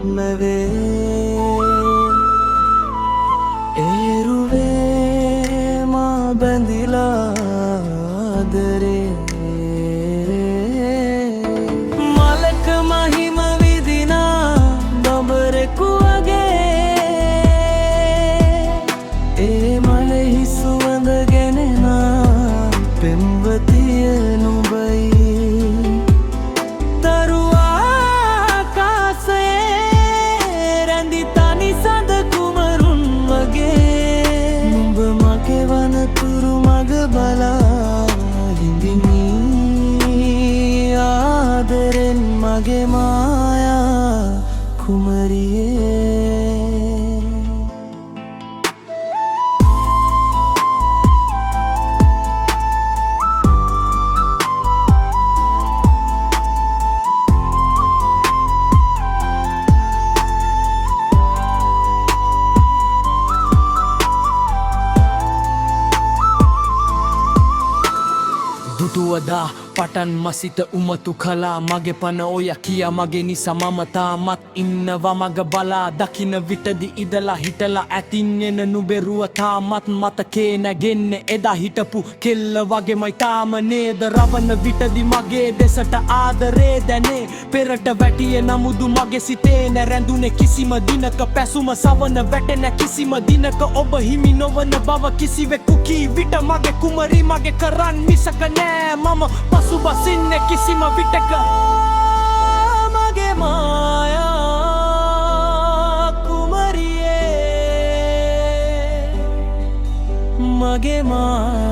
නවේ ඒරුවේ මා බැඳිලා ආදරේ මලක මහිම විදිනා බඹරෙකු වගේ ඒ මලෙහි සුවඳ ගෙනෙනා පෙම්වතිය නුඹයි බලා හිඳිමි ආදරෙන් මගේ මායා කුමරියේ දුටුවදා පටන් මසිත උමතු කලා මගේ පන ඔය කියා මගේ නිසා මම තාමත් ඉන්නවා මග බලා දකින විටදි ඉදලා හිටලා ඇතින් එන නුබෙරුව තාමත් මතකේ නැගෙන්නේ එදා හිටපු කෙල්ල වගේමයි තාම නේද රවන විටදි මගේ දෙසට ආදරේ දැනේ පෙරට වැටියේ නමුදු මගේ සිතේ නැරැඳුනේ කිසිම දිනක පැසුම සවන වැටෙන කිසිම දිනක ඔබ හිමි නොවන බව කිසිවෙකු කී විට මගේ කුමරි මගේ කරන් මිසක නෑ මම පසුබසින්නේ කිසිම විටක මගේ මායා කුමරියේ මගේ මායා